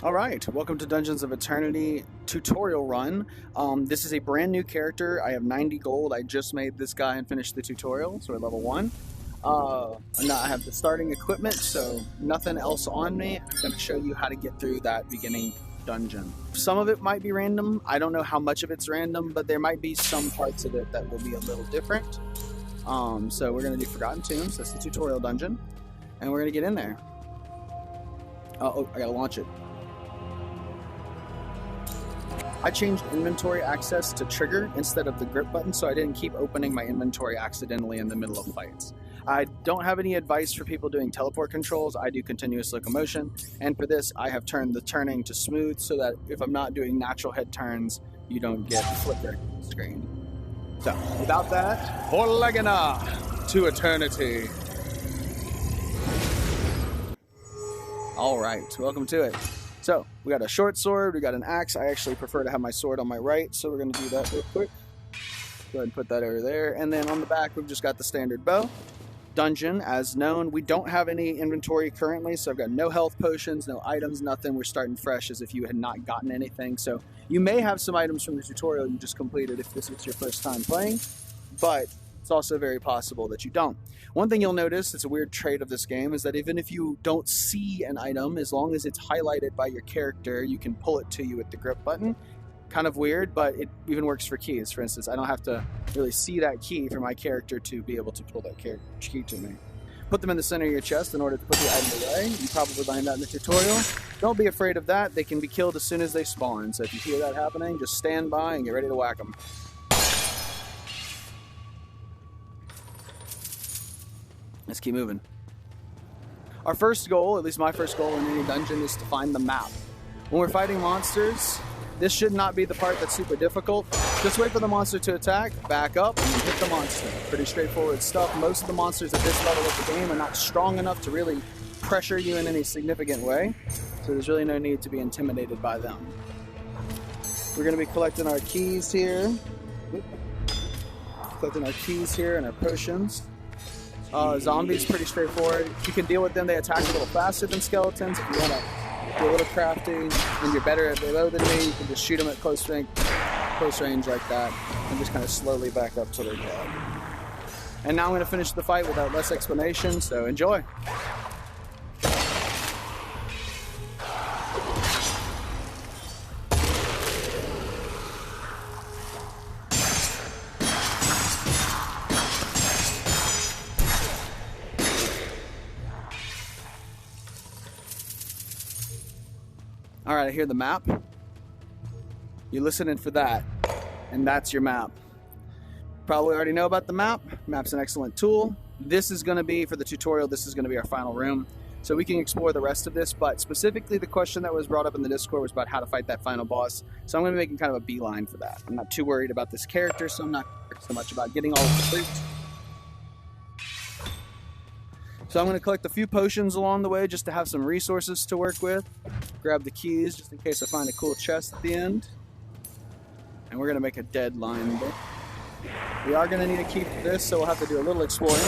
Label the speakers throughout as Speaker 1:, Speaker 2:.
Speaker 1: All right, welcome to Dungeons of Eternity tutorial run. This is a brand new character. I have 90 gold. I just made this guy and finished the tutorial, so we're level 1. Now I have the starting equipment, so nothing else on me. I'm going to show you how to get through that beginning dungeon. Some of it might be random. I don't know how much of it's random, but there might be some parts of it that will be a little different. So we're going to do Forgotten Tombs. That's the tutorial dungeon, and we're going to get in there. Oh, I got to launch it. I changed inventory access to trigger instead of the grip button, so I didn't keep opening my inventory accidentally in the middle of fights. I don't have any advice for people doing teleport controls. I do continuous locomotion, and for this I have turned the turning to smooth so that if I'm not doing natural head turns, you don't get flicker screen. So, without that, Vorlagana to eternity. Alright, welcome to it. So, we got a short sword, we got an axe. I actually prefer to have my sword on my right, so we're going to do that real quick. Go ahead and put that over there. And then on the back, we've just got the standard bow. Dungeon, as known. We don't have any inventory currently, so I've got no health potions, no items, nothing. We're starting fresh as if you had not gotten anything. So, you may have some items from the tutorial you just completed if this is your first time playing, but it's also very possible that you don't. One thing you'll notice, it's a weird trait of this game, is that even if you don't see an item, as long as it's highlighted by your character, you can pull it to you with the grip button. Kind of weird, but it even works for keys. For instance, I don't have to really see that key for my character to be able to pull that key to me. Put them in the center of your chest in order to put the item away. You probably learned that in the tutorial. Don't be afraid of that. They can be killed as soon as they spawn. So if you hear that happening, just stand by and get ready to whack them. Let's keep moving. Our first goal, at least my first goal in any dungeon, is to find the map. When we're fighting monsters, this should not be the part that's super difficult. Just wait for the monster to attack, back up, and hit the monster. Pretty straightforward stuff. Most of the monsters at this level of the game are not strong enough to really pressure you in any significant way, so there's really no need to be intimidated by them. We're going to be collecting our keys here. Collecting our keys here and our potions. Zombies, pretty straightforward. You can deal with them. They attack a little faster than skeletons. If you want to be a little crafty and you're better at below than me, you can just shoot them at close range like that and just kind of slowly back up till they're dead. And now I'm going to finish the fight without less explanation, so enjoy. Alright, I hear the map. You're listening for that, and that's your map. Probably already know about the map. Map's an excellent tool. This is going to be, for the tutorial, this is going to be our final room. So we can explore the rest of this, but specifically the question that was brought up in the Discord was about how to fight that final boss. So I'm going to be making kind of a beeline for that. I'm not too worried about this character, so I'm not so much about getting all of the fruit. So I'm going to collect a few potions along the way just to have some resources to work with. Grab the keys just in case I find a cool chest at the end. And we're going to make a deadline. We are going to need a key for this, so we'll have to do a little exploring.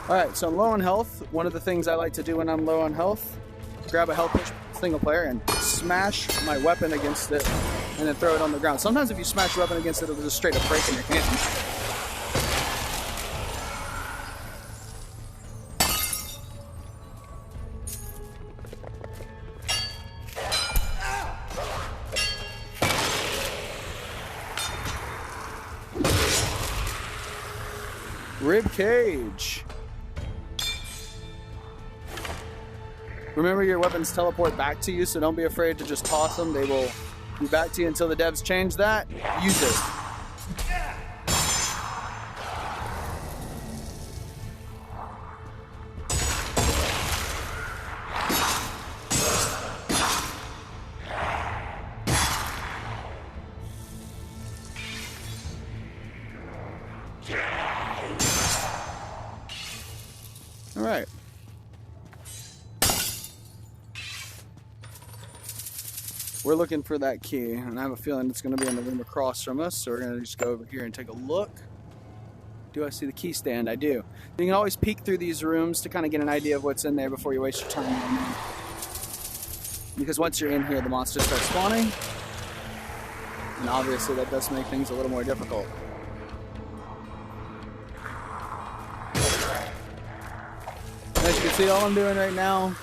Speaker 1: Alright, so I'm low on health. One of the things I like to do when I'm low on health, grab a health potion single player and smash my weapon against it and then throw it on the ground. Sometimes if you smash your weapon against it, it'll just straight up break in your hand. Rib cage. Remember, your weapons teleport back to you, so don't be afraid to just toss them. They will be back to you until the devs change that. Use it. All right. we're looking for that key, and I have a feeling it's going to be in the room across from us, so we're going to just go over here and take a look. Do I see the key stand? I do. You can always peek through these rooms to kind of get an idea of what's in there before you waste your time. Because once you're in here, the monsters start spawning, and obviously that does make things a little more difficult. As you can see, all I'm doing right now,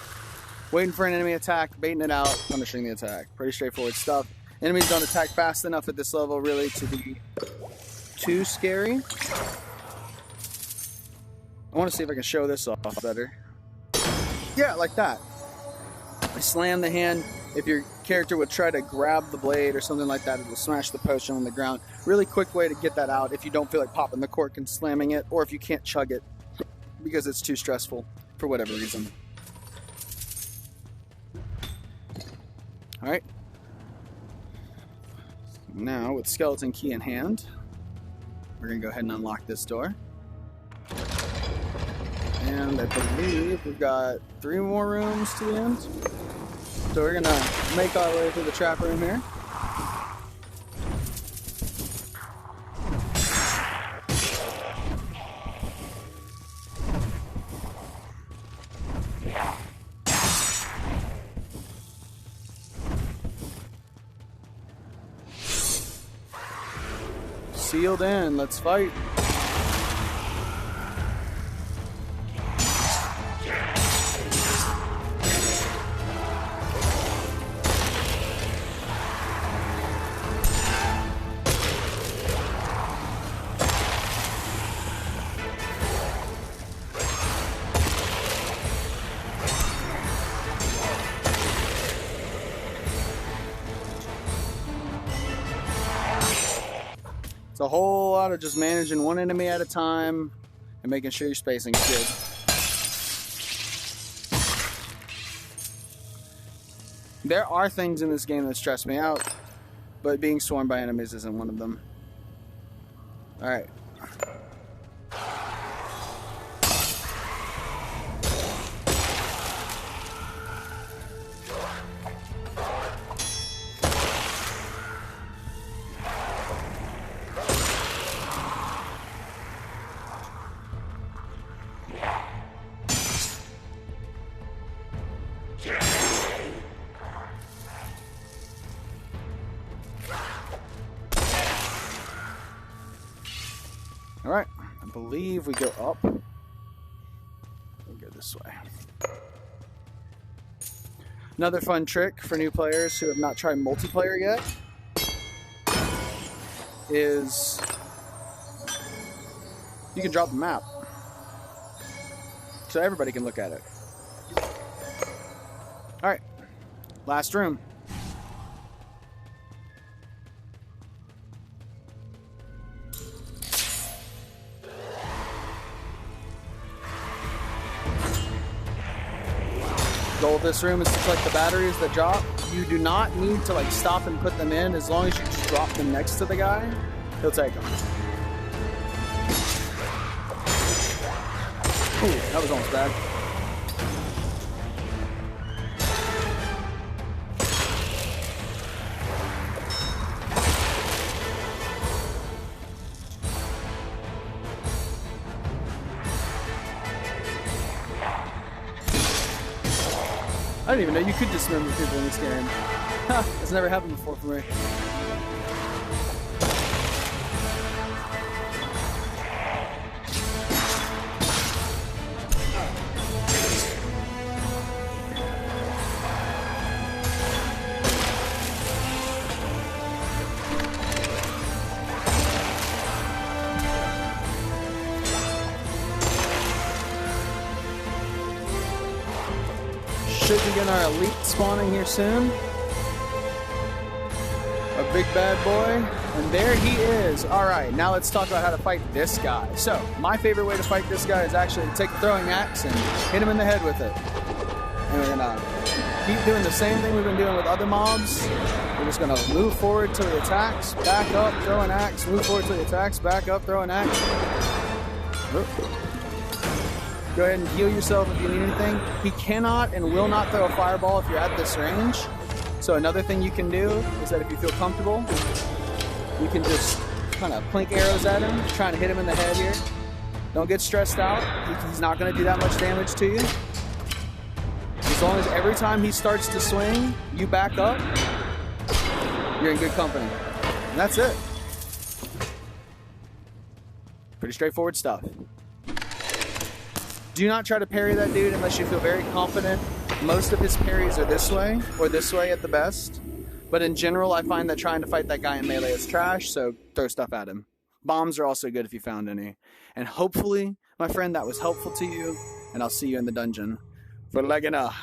Speaker 1: waiting for an enemy attack, baiting it out, punishing the attack. Pretty straightforward stuff. Enemies don't attack fast enough at this level really to be too scary. I want to see if I can show this off better. Yeah, like that. I slam the hand. If your character would try to grab the blade or something like that, it will smash the potion on the ground. Really quick way to get that out if you don't feel like popping the cork and slamming it, or if you can't chug it because it's too stressful for whatever reason. Alright. Now, with skeleton key in hand, we're going to go ahead and unlock this door. And I believe we've got 3 more rooms to the end. So we're going to make our way through the trap room here. Sealed in, let's fight. It's a whole lot of just managing one enemy at a time and making sure your spacing's good. There are things in this game that stress me out, but being swarmed by enemies isn't one of them. Alright. Alright, I believe we go up. We'll go this way. Another fun trick for new players who have not tried multiplayer yet is you can drop the map so everybody can look at it. Alright, last room. The goal of this room is to collect the batteries that drop. You do not need to like stop and put them in. As long as you just drop them next to the guy, he'll take them. Ooh, that was almost bad. I didn't even know you could dismember people in this game. Ha, it's never happened before for me. Should begin our elite spawning here soon. A big bad boy. And there he is. Alright, now let's talk about how to fight this guy. So, my favorite way to fight this guy is actually to take a throwing axe and hit him in the head with it. And we're gonna keep doing the same thing we've been doing with other mobs. We're just gonna move forward till he attacks, back up, throw an axe, move forward till he attacks, back up, throw an axe. Oop. Go ahead and heal yourself if you need anything. He cannot and will not throw a fireball if you're at this range. So another thing you can do is that if you feel comfortable, you can just kind of plink arrows at him, trying to hit him in the head here. Don't get stressed out. He's not going to do that much damage to you. As long as every time he starts to swing, you back up, you're in good company. And that's it. Pretty straightforward stuff. Do not try to parry that dude unless you feel very confident. Most of his parries are this way, or this way at the best. But in general, I find that trying to fight that guy in melee is trash, so throw stuff at him. Bombs are also good if you found any. And hopefully, my friend, that was helpful to you, and I'll see you in the dungeon for Legana.